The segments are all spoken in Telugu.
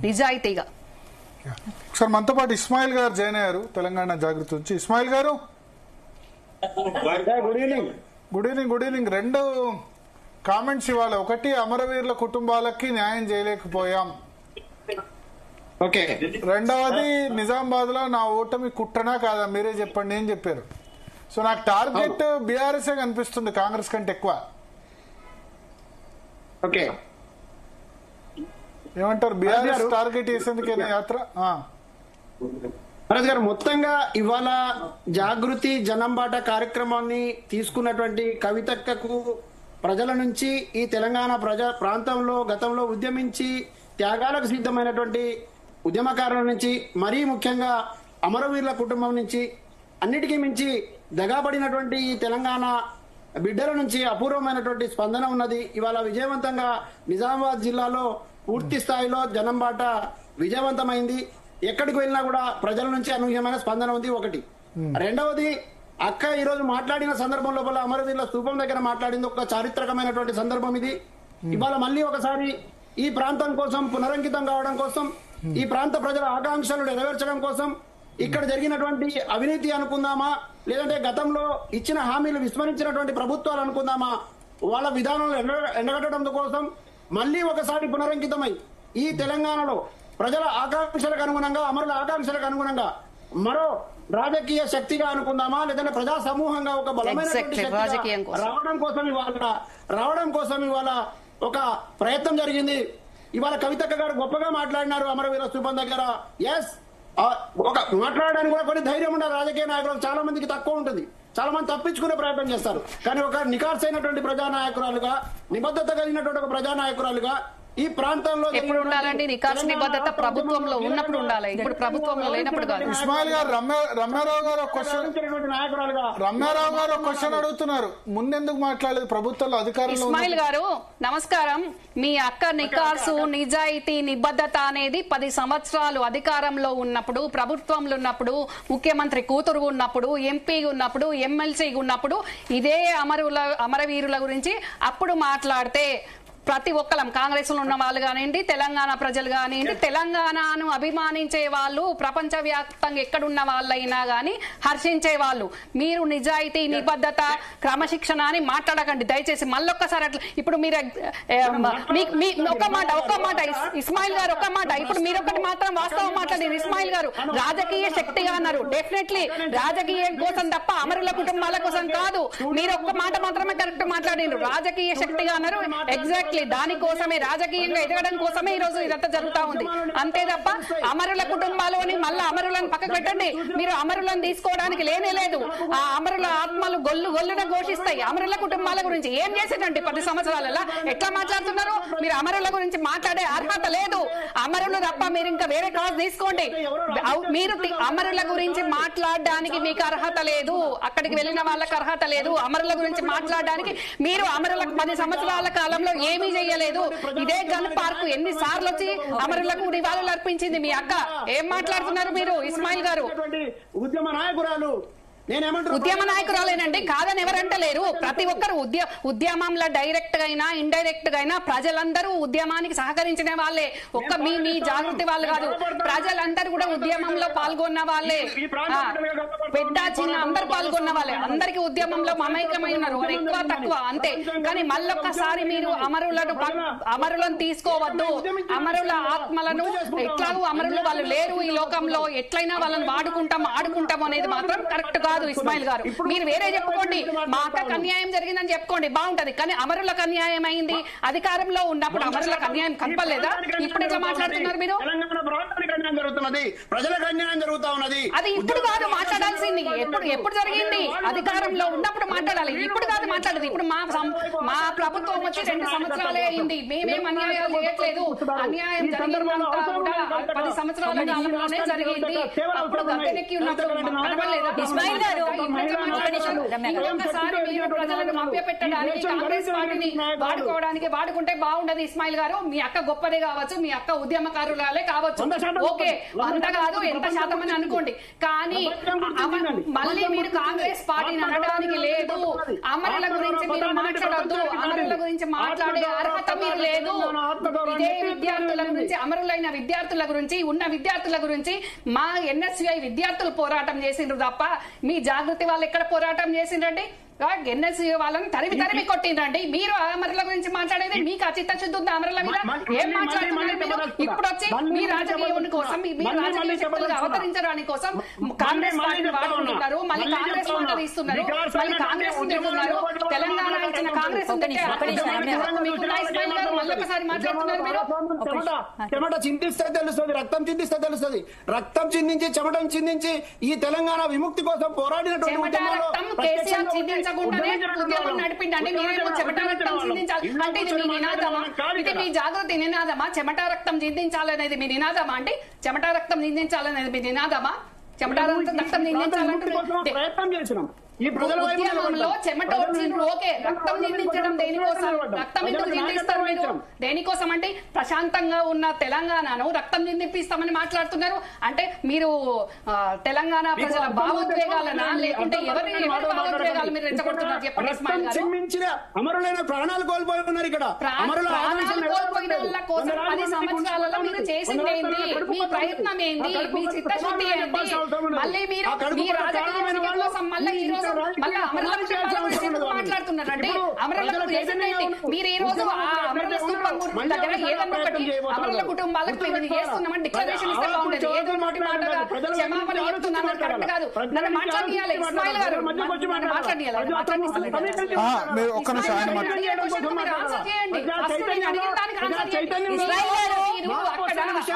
నిజాయితీగా సార్ మనతో పాటు ఇస్మాయిల్ గారు జాయిన్ అయ్యారు తెలంగాణ జాగృతి నుంచి. ఇస్మాయిల్ గారు గుడ్ ఈవినింగ్. రెండు కామెంట్స్ ఇవ్వాలి. ఒకటి, అమరవీరుల కుటుంబాలకి న్యాయం చేయలేకపోయాం. ఓకే. రెండవది, నిజామాబాద్ లో నా ఓటమి కుట్రనా కాదా మీరే చెప్పండి అని చెప్పారు. సో నాకు టార్గెట్ బీఆర్ఎస్ కనిపిస్తుంది కాంగ్రెస్ కంటే ఎక్కువ. ఓకే, ఏమంటారు? బీఆర్ఎస్ టార్గెట్ చేసేందుకేనా యాత్ర? భరత్ గారు, మొత్తంగా ఇవాళ జాగృతి జనంబాట కార్యక్రమాన్ని తీసుకున్నటువంటి కవితక్కకు ప్రజల నుంచి, ఈ తెలంగాణ ప్రాంతంలో గతంలో ఉద్యమించి త్యాగాలకు సిద్ధమైనటువంటి ఉద్యమకారుల నుంచి, మరీ ముఖ్యంగా అమరవీరుల కుటుంబం నుంచి, అన్నిటికీ మించి దగాబడినటువంటి ఈ తెలంగాణ బిడ్డల నుంచి అపూర్వమైనటువంటి స్పందన ఉన్నది. ఇవాళ విజయవంతంగా నిజామాబాద్ జిల్లాలో పూర్తి స్థాయిలో జనంబాట విజయవంతమైంది. ఎక్కడికి వెళ్ళినా కూడా ప్రజల నుంచి అనూహ్యమైన స్పందన ఉంది. ఒకటి. రెండవది, అక్క ఈ రోజు మాట్లాడిన సందర్భం లోపల అమరవీరుల స్తూపం దగ్గర మాట్లాడింది ఒక చారిత్రకమైనటువంటి సందర్భం ఇది. ఇవాళ మళ్ళీ ఒకసారి ఈ ప్రాంతం కోసం పునరంకితం కావడం కోసం, ఈ ప్రాంత ప్రజల ఆకాంక్షలు నెరవేర్చడం కోసం, ఇక్కడ జరిగినటువంటి అవినీతి అనుకుందామా, లేదంటే గతంలో ఇచ్చిన హామీలు విస్మరించినటువంటి ప్రభుత్వాలు అనుకుందామా, వాళ్ళ విధానాలు ఎండగట్టడం కోసం మళ్ళీ ఒకసారి పునరంకితమై ఈ తెలంగాణలో ప్రజల ఆకాంక్షలకు అనుగుణంగా, అమరుల ఆకాంక్షలకు అనుగుణంగా మరో రాజకీయ శక్తిగా అనుకుందామా, లేదంటే ప్రజా సమూహంగా ఒక బలమైనటువంటి రావడం కోసం ఇవాళ ఒక ప్రయత్నం జరిగింది. ఇవాళ కవితక్క గారు గొప్పగా మాట్లాడినారు అమరవీర స్తూపం దగ్గర. ఎస్, ఒక మాట్లాడడానికి కూడా కొన్ని ధైర్యం ఉండాలి. రాజకీయ నాయకులు చాలా మందికి తక్కువ ఉంటుంది, చాలా మంది తప్పించుకునే ప్రయత్నం చేస్తారు. కానీ ఒక నికార్సైనటువంటి ప్రజానాయకురాలుగా, నిబద్ధత కలిగినటువంటి ఒక ప్రజానాయకురాలుగా ఈ ప్రాంతంలో ఎప్పుడు ఉండాలండి? నికార్స్ నిబద్ధత ప్రభుత్వంలో ఉన్నప్పుడు ఉండాలి, ఇప్పుడు ప్రభుత్వంలో లేనప్పుడు కాదు. ఇస్మాయిల్ గారు, రమ్యారావు గారు ఒక క్వశ్చన్ అడుగుతున్నారు. ముందెందుకు మాట్లాడలేదు ప్రభుత్వంలో అధికారులు? ఇస్మాయిల్ గారు నమస్కారం. మీ అక్క నికార్సు, నిజాయితీ, నిబద్ధత అనేది 10 సంవత్సరాలు అధికారంలో ఉన్నప్పుడు, ప్రభుత్వంలో ఉన్నప్పుడు, ముఖ్యమంత్రి కూతురు ఉన్నప్పుడు, ఎంపీ ఉన్నప్పుడు, ఎమ్మెల్సీ ఉన్నప్పుడు ఇదే అమరవీరుల గురించి అప్పుడు మాట్లాడితే ప్రతి ఒక్కరం, కాంగ్రెస్ లో ఉన్న వాళ్ళు కానివ్వండి, తెలంగాణ ప్రజలు కానివ్వండి, తెలంగాణను అభిమానించే వాళ్ళు, ప్రపంచవ్యాప్తంగా ఎక్కడున్న వాళ్ళైనా గాని హర్షించే వాళ్ళు. మీరు నిజాయితీ, నిబద్ధత, క్రమశిక్షణ అని మాట్లాడకండి దయచేసి. మళ్ళొక్కసారి అట్లా ఇప్పుడు మీరు ఒక మాట ఇస్మాయిల్ గారు, ఒక మాట. ఇప్పుడు మీరు ఒకటి మాత్రం వాస్తవం మాట్లాడింది ఇస్మాయిల్ గారు. రాజకీయ శక్తిగా అన్నారు. డెఫినెట్లీ రాజకీయం కోసం తప్ప అమరుల కుటుంబాల కోసం కాదు. మీరు ఒక్క మాట మాత్రమే కరెక్ట్ మాట్లాడిండ్రు. రాజకీయ శక్తిగా అన్నారు. ఎగ్జాక్ట్లీ దానికోసమే, రాజకీయంగా ఎదగడం కోసమే ఈ రోజు ఇదంతా జరుగుతా ఉంది. అంతే తప్ప అమరుల కుటుంబాలని మళ్ళా అమరులను పక్కకు పెట్టండి. మీరు అమరులను తీసుకోవడానికి లేనే లేదు. ఆ అమరుల ఆత్మలు గొల్లున ఘోషిస్తాయి. అమరుల కుటుంబాల గురించి ఏం చేసేటండి 10 సంవత్సరాలలో? ఎట్లా మాట్లాడుతున్నారు మీరు? అమరుల గురించి మాట్లాడే అర్హత లేదు. అమరులు తప్ప మీరు ఇంకా వేరే కాజ్ తీసుకోండి. మీరు అమరుల గురించి మాట్లాడడానికి మీకు అర్హత లేదు. అక్కడికి వెళ్ళిన వాళ్ళకి అర్హత లేదు. అమరుల గురించి మాట్లాడడానికి మీరు అమరులకు 10 సంవత్సరాల కాలంలో ఏమీ చెయ్యలేదు. ఇదే గన్ పార్క్ ఎన్నిసార్లు వచ్చి అమరులకు నివాళులు అర్పించింది మీ అక్క. ఏం మాట్లాడుతున్నారు మీరు ఇస్మాయిల్ గారు? ఉద్యమ నాయకురాలు, ఉద్యమ నాయకురాలేనండి, కాదని ఎవరంటలేరు. ప్రతి ఒక్కరు ఉద్యమంలో డైరెక్ట్ గా అయినా ఇండైరెక్ట్ గా అయినా ప్రజలందరూ ఉద్యమానికి సహకరించిన వాళ్ళే. ఒక్క మీ జాగృతి వాళ్ళు కాదు, ప్రజలందరూ కూడా ఉద్యమంలో పాల్గొన్న వాళ్ళే. పెద్ద చిన్న అందరు పాల్గొన్న వాళ్ళే. అందరికీ ఉద్యమంలో మమైకమై ఉన్నారు, ఎక్కువ తక్కువ అంతే. కానీ మళ్ళొక్కసారి మీరు అమరులను తీసుకోవద్దు. అమరుల ఆత్మలను, ఎట్లాగూ అమరులు వాళ్ళు లేరు ఈ లోకంలో, ఎట్లయినా వాళ్ళని ఆడుకుంటాం అనేది మాత్రం కరెక్ట్ కాదు. ఇస్మాయిల్ గారు, మీరు వేరే చెప్పుకోండి. మా అక్కకు అన్యాయం జరిగిందని చెప్పుకోండి, బాగుంటది. కానీ అమరులకు అన్యాయం అయింది అధికారంలో ఉన్నప్పుడు. అమరులకు అన్యాయం కనపడలేదా? ఇప్పుడు ఎట్లా మాట్లాడుతున్నారు మీరు? ప్రజలకు అన్యాయం జరుగుతా ఉన్నది. అది ఇప్పుడు కాదు మాట్లాడాల్సింది. ఎప్పుడు జరిగింది? అధికారంలో ఉన్నప్పుడు మాట్లాడాలి. ఇప్పుడు కాదు మాట్లాడదు. ఇప్పుడు మా ప్రభుత్వం వచ్చి 2 సంవత్సరాలే అయింది. మేమేం అన్యాయాలు చేయట్లేదు. అన్యాయం జరిగిందంతా కూడా 10 సంవత్సరాల కాలంలోనే జరిగింది. అప్పుడు గద్దెనెక్కి ఉన్నప్పుడు కనపడలేదా? ఇస్మాయిల్ ప్రజలను మభ్యపెట్టడానికి కాంగ్రెస్ పార్టీని వాడుకోవడానికి వాడుకుంటే బాగుండదు. ఇస్మాయిల్ గారు, మీ అక్క గొప్పదే కావచ్చు, మీ అక్క ఉద్యమకారులే కావచ్చు, ఓకే, అంత కాదు ఎంత శాతం అని అనుకోండి, కానీ మళ్ళీ మీరు కాంగ్రెస్ పార్టీని అనడానికి లేదు. అమరుల గురించి మీరు మాట్లాడద్దు, అమరుల గురించి మాట్లాడే అర్హత మీరు లేదు. ఇదే విద్యార్థుల గురించి, అమరులైన విద్యార్థుల గురించి, ఉన్న విద్యార్థుల గురించి మా ఎన్ఎస్యుఐ విద్యార్థులు పోరాటం చేసిండ్రు తప్ప మీ జాగృతి వాళ్ళు ఎక్కడ పోరాటం చేసిండ్రండి? ఎన్ఎస్సీ వాళ్ళని తరిమి కొట్టిండ్రండి. మీరు అమరుల గురించి మాట్లాడేది మీకు చిత్తశుద్ధి ఉంది? అమరుల మీద ఏం మాట్లాడుతున్నారు మీరు? ఇప్పుడు వచ్చి మీ రాజకీయం కోసం, మీ రాజకీయ శక్తులుగా అవతరించడానికి కోసం కాంగ్రెస్ పార్టీని వాడుకుంటున్నారు, మళ్ళీ కాంగ్రెస్ మాట తీస్తున్నారు, మళ్ళీ కాంగ్రెస్ తింటున్నారు. తెలంగాణ ఇచ్చిన కాంగ్రెస్ మళ్ళొకసారి మాట్లాడుతున్నారు మీరు. చెమట చిందిస్తే తెలుస్తుంది, రక్తం చిందిస్తే తెలుస్తుంది. రక్తం చిందించి చెమటను చిందించి ఈ తెలంగాణ విముక్తి కోసం పోరాడినటువంటి నడిపిండండి. మీరేమో చెమట రక్తం చిందించాలి అంటే ఇది మీ నినాదమా? ఇది మీ జాగృతి నినాదమా? చెమట రక్తం చిందించాలనేది మీ నినాదమా అండి? చెమట రక్తం చిందించాలనేది మీ నినాదమా? చెమట రక్తం చిందించాలంటే ప్రయత్నం చేసినాం. ఉద్యమంలో చెమట వచ్చిండ్రు, ఓకే, రక్తం చిందించడం దేనికోసం? రక్తం ఎందుకు చిందిస్తారు మీరు? దేనికోసం అంటే ప్రశాంతంగా ఉన్న తెలంగాణను రక్తం చిందిపిస్తామని మాట్లాడుతున్నారు. అంటే మీరు తెలంగాణ ప్రజల భావోద్వేగాలనా, లేకుంటే ఎవరి భావోద్వేగాలు మీరు రెచ్చగొడుతున్నారు చెప్పండి ఇస్మాయిల్ గారు. అమరులైన ప్రాణాలు కోల్పోతున్నారు ఇక్కడ. ప్రాణాలు కోల్పోయిన వాళ్ళ కోసం 10 సంవత్సరాలలో మీరు చేసింది ఏంటి? మీ ప్రయత్నం ఏంటి? మీ చిత్తశుద్ధి ఏంటి? మళ్ళీ మీరు మీ రాజకీయ కోసం మళ్ళీ ఈ రోజు మళ్ళీ అమరుల గురించి మాట్లాడుతున్నారండి. అమరులకు చేసిందేంటి? మీరు ఈ రోజు ఆ అమరుల స్థూపం దగ్గర ఏదన్నా ఒకటి అమరుల కుటుంబాలకు మేము ఇది చేస్తున్నామని డిక్లరేషన్ ఇస్తే బాగుండేది. ఏదో నోటి మాటగా క్షమాపణ చెప్తున్నాను కరెక్ట్ కాదు. నన్ను మాట్లాడియాలి ఇస్మాయిల్ గారు, మాట్లాడియాలి. ఒక్క నిమిషం ఆయన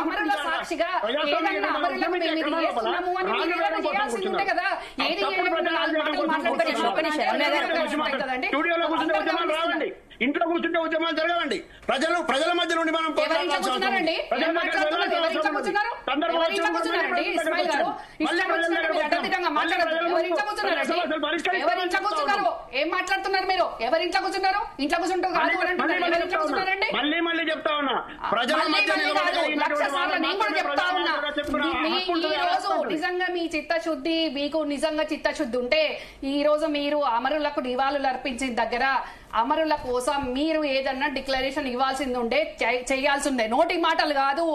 అమరుల సాక్షిగా ఏదన్నా అమరులకు మేము ఇది చేస్తున్నాము అని మీరు చేయాల్సింది ఉంటే కదా. ఏది స్టూడియోలో కూర్చుంటే ఉద్యమాలు రావండి, ఇంట్లో కూర్చుంటే ఉద్యమాలు జరగవండి. ప్రజల మధ్య నుండి మనం ఏం మాట్లాడుతున్నారు మీరు? ఎవరింట్లో కూర్చున్నారు? ఇంట్లో కూర్చుంటారు మళ్ళీ మళ్ళీ చెప్తా ఉన్నా, ప్రజల మధ్య నేను కూడా చెప్తా ఉన్నా. ఈ రోజు నిజంగా మీ చిత్తశుద్ధి, మీకు నిజంగా చిత్తశుద్ధి ఉంటే ఈ రోజు మీరు అమరులకు నివాళులు అర్పించిన దగ్గర అమరుల కోసం మీరు ఏదన్నా డిక్లరేషన్ ఇవ్వాల్సింది ఉండే, చేయాల్సిందే. నోటి మాటలు కాదు,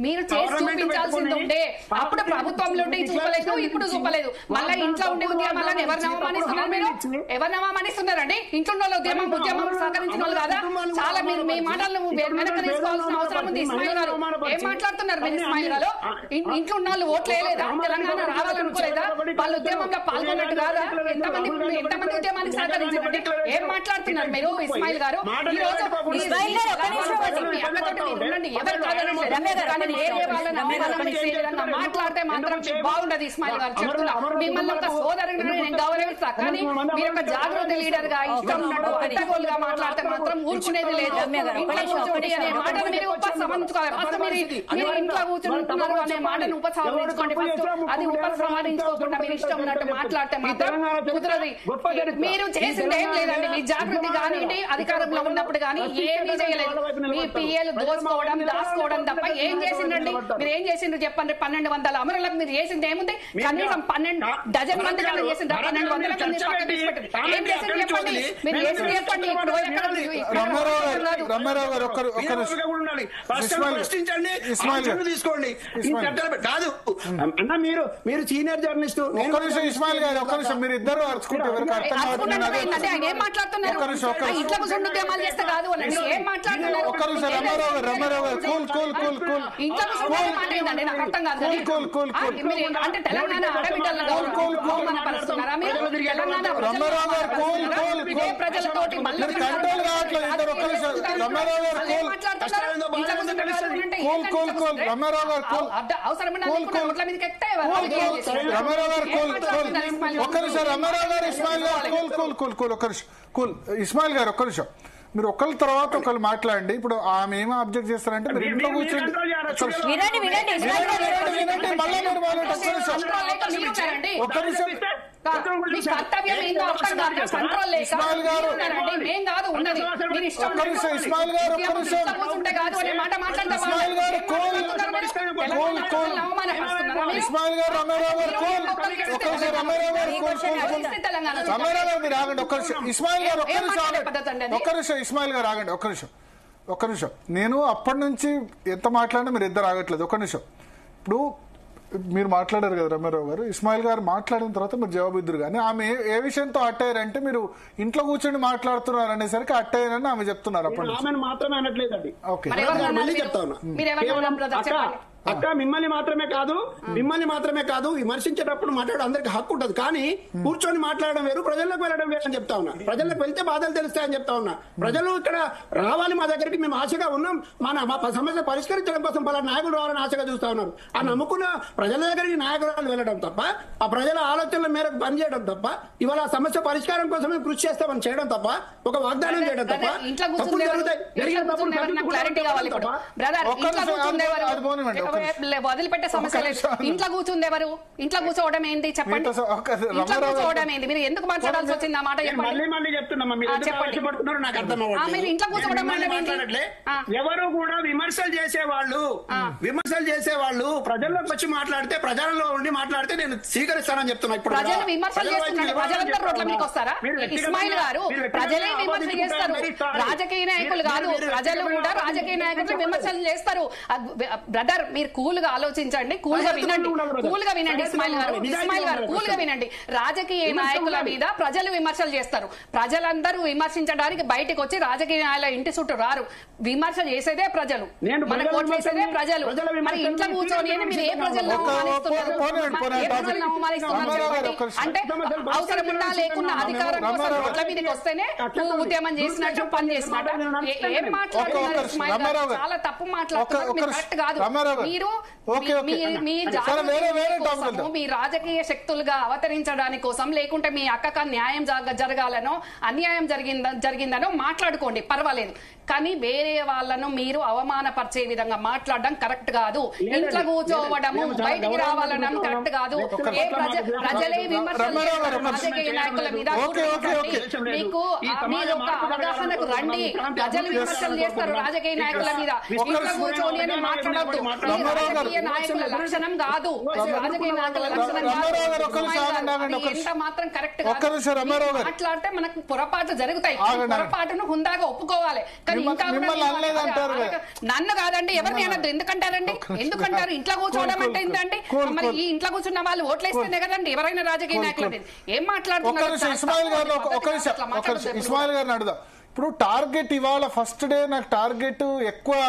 మీరు చేసి చూపించాల్సింది ఉండే. అప్పుడు ప్రభుత్వంలో ఉండి చూపలేదు, ఇప్పుడు చూపలేదు. మళ్ళీ ఇంట్లో ఉండే ఉద్యమాలను ఎవరు నవమానిస్తున్నారు? మీరు ఎవరు నవమానిస్తున్నారండి? ఇంట్లో ఉద్యమం సహకరించిన వాళ్ళు కాదా? చాలా మీరు మీ మాటలను వెనక తీసుకోవాల్సిన అవసరం ఉంది. ఇస్మాయిల్ గారు ఏం మాట్లాడుతున్నారు మీరు? ఇస్మాయిల్ గారు ఇంట్లో ఉన్న వాళ్ళు ఓట్లు వేయలేదా? తెలంగాణ రావాలనుకోలేదా? వాళ్ళ ఉద్యమంలో పాల్గొన్నట్టు కాదా? ఎంతమంది ఉద్యమానికి సహకరించారండి? ఏం మాట్లాడుతున్నారు మీరు ఇస్మాయిల్ గారు? ఈ రోజు మీ అక్కతోటి మీరు ఉండండి, ఎవరు కాదని మాట్లాడితే మాత్రం బాగుండదు. ఇస్మాయిల్ గారు చెప్తున్నా, మిమ్మల్ని ఒక సోదరుగా నేను గౌరవిస్తా, కానీ మీరు ఒక జాగృతి లీడర్ గా ఇష్టం ఉన్నట్టు అడ్డగోలుగా మాట్లాడితే మాత్రం ఊరుకునేది లేదు. అనే మాటను మీరు ఉపసంహరించుకోవాలి. ఫస్ట్ మీరు ఇంట్లో కూర్చుంటున్నారు అనే మాటను ఉపసంహరించుకోండి. ఫస్ట్ అది ఉపసంహరించుకోకుండా మీరు ఇష్టం ఉన్నట్టు మాట్లాడితే మాత్రం కుదరదు. మీరు చేసింది ఏం లేదండి. మీ జాగృతి కానివ్వండి, అధికారంలో ఉన్నప్పుడు కానీ ఏమీ చేయలేదు. మీ పిఎలు దోచుకోవడం, దాచుకోవడం తప్ప ఏం చేసిందండి? మీరు ఏం చేసిండ్రు చెప్పండి? 1200 అమరులకు మీరు చేసింది ఏముంది? కనీసం 12 డజన్ మంది కన్నా చేసింది. 1200 మంది ఏం చేసింది చెప్పండి? మీరు చేసింది చెప్పండి. తీసుకోండి కాదు అన్న, మీరు సీనియర్ జర్నలిస్ట్. ఇస్మాయిల్ గారు ఒక్క నిమిషం, మీరు ఇద్దరు అరుచుకుంటే ఎవరికి అర్థం కాదు. ఏం మాట్లాడుతున్నారు? ఇంట్లో ఉద్యమాలు చేస్తే కాదు అనండి. ఏం మాట్లాడుతున్నారు? ఒక్క నిమిషం రమారావు గారు కూల్ కూల్ కూల్ కూల్ అంటే తెలంగాణ ప్రజలతోటి ఇస్మాయిల్ గారు ఒక్క నిమిషం, మీరు ఒకళ్ళ తర్వాత ఒకళ్ళు మాట్లాడండి. ఇప్పుడు ఆమె ఏమో అబ్జెక్ట్ చేస్తారంటే మీరు ఇంట్లో కూర్చోండి. ఒక్క నిమిషం మీ కర్తవ్యం ఏందో అర్థం కాక కంట్రోల్ లేక మేం కాదు ఉన్నది మీరు ఇష్టం కూర్చుంటే కాదు అనే మాట ఒక్క నిమిషం నేను అప్పటి నుంచి ఎంత మాట్లాడినా మీరు ఇద్దరు ఆగట్లేదు. ఒక్క నిమిషం. ఇప్పుడు మీరు మాట్లాడారు కదా రమారావు గారు, ఇస్మాయిల్ గారు మాట్లాడిన తర్వాత మీరు జవాబు ఇద్దరు. కానీ ఆమె ఏ విషయంతో అట్టయ్యారంటే మీరు ఇంట్లో కూర్చొని మాట్లాడుతున్నారు అనేసరికి అట్టయ్యారని ఆమె చెప్తున్నారు. అప్పటి నుంచి మాత్రమే అనట్లేదండి. ఓకే, మళ్ళీ చెప్తా ఉన్నా. అక్క మిమ్మల్ని మాత్రమే కాదు విమర్శించేటప్పుడు మాట్లాడే అందరికి హక్కు ఉంటుంది. కానీ కూర్చొని మాట్లాడడం వేరు, ప్రజల్లోకి వెళ్ళడం వేరు అని చెప్తా ఉన్నా. ప్రజలకు వెళ్తే బాధలు తెలుస్తాయని చెప్తా ఉన్నా. ప్రజలు ఇక్కడ రావాలి మా దగ్గరికి, మేము ఆశగా ఉన్నాం, మా సమస్య పరిష్కరించడం కోసం పలా నాయకులు రావాలని ఆశగా చూస్తా ఉన్నారు. ఆ నమ్ముకున్న ప్రజల దగ్గరికి నాయకురాలు వెళ్ళడం తప్ప, ఆ ప్రజల ఆలోచనల మేరకు పనిచేయడం తప్ప, ఇవాళ ఆ సమస్య పరిష్కారం కోసం మేము కృషి చేస్తామని చేయడం తప్ప, ఒక వాగ్దానం చేయడం తప్ప, తప్పులు జరుగుతాయి. వదిలిపెట్టే సమస్య లేదు. ఇంట్లో కూర్చుందేవారు, ఇంట్లో కూర్చోవడం ఏంటి చెప్పండి. ఇంట్లో కూర్చోవడం ఏంటి, మీరు ఎందుకు మాట్లాడాల్సి వచ్చింది ఆ మాట చెప్పండి. మీరు ఇంట్లో కూర్చోవడం ఎవరు కూడా విమర్శలు చేసేవాళ్ళు ప్రజల్లోకి వచ్చి మాట్లాడితే, ప్రజల్లో ఉండి మాట్లాడితే నేను స్వీకరిస్తానని చెప్తున్నా. ఇప్పుడు ప్రజలు విమర్శలు చేస్తున్నారు, ప్రజలందరూ రోడ్ల మీదకి వస్తారా? ఇస్మాయిల్ గారు ప్రజలే విమర్శలు చేస్తారు, రాజకీయ నాయకులు కాదు. ప్రజలు కూడా రాజకీయ నాయకులు విమర్శలు చేస్తారు. బ్రదర్ మీరు కూల్ గా ఆలోచించండి, కూల్ గా వినండి. ఇస్మాయిల్ గారు కూల్ గా వినండి. రాజకీయ నాయకుల మీద ప్రజలు విమర్శలు చేస్తారు. ప్రజలందరూ విమర్శించడానికి బయటకు వచ్చి రాజకీయ నాయకుల ఇంటి చుట్టూ రారు. విమర్శ చేసేదే ప్రజలు, మన కోట్లు వేసేదే ప్రజలు. మరి ఇంట్లో కూర్చొని మీరు ఏ ప్రజలను అవమానిస్తున్నారు? అంటే అవసరం ఉన్నా లేకున్నా అధికారం కోసం రోడ్ల మీదకి వస్తేనే ఉద్యమం చేసినట్టు పని చేసినట్టు ఏం మాట్లాడుతున్నారు ఇస్మాయిల్ గారు? చాలా తప్పు మాట్లాడుతున్నారు, కరెక్ట్ కాదు. మీరు మీ రాజకీయ శక్తులుగా అవతరించడానికి కోసం, లేకుంటే మీ అక్కక న్యాయం జరగాలనో అన్యాయం జరిగిందనో మాట్లాడుకోండి, పర్వాలేదు. కానీ వేరే వాళ్ళను మీరు అవమానపరిచే విధంగా మాట్లాడడం కరెక్ట్ కాదు. ఇంట్లో కూర్చోవడము, బయటికి రావాలనడం కరెక్ట్ కాదు. ప్రజలే విమర్శలు రాజకీయ నాయకుల మీద. మీకు మీరు ఒక అవగాహనకు రండి. ప్రజలు విమర్శలు చేస్తారు రాజకీయ నాయకుల మీద, ఇంట్లో కూర్చొని అని మాట్లాడద్దు. రాజకీయ నాయకుల లక్షణం కాదు, రాజకీయ నాయకుల లక్షణం కాదు. ఎంత మాత్రం కరెక్ట్ కాదు. మాట్లాడితే మనకు పొరపాటు జరుగుతాయి. పొరపాటును హుందాగా ఒప్పుకోవాలి. కానీ ఇంకా నన్ను కాదండి, ఎవరిని అనద్దు. ఎందుకంటారండి? ఎందుకంటారు? ఇంట్లో కూర్చోవడం అంటే ఏంటండి? మరి ఈ ఇంట్లో కూర్చున్న వాళ్ళు ఓట్లేస్తేనే కదండి ఎవరైనా రాజకీయ నాయకులు. ఏం మాట్లాడుతున్నారు? ఇస్మాయిల్ గారిని అడుగుదాం. ఇప్పుడు టార్గెట్ ఇవాళ ఫస్ట్ డే నాకు టార్గెట్ ఎక్కువ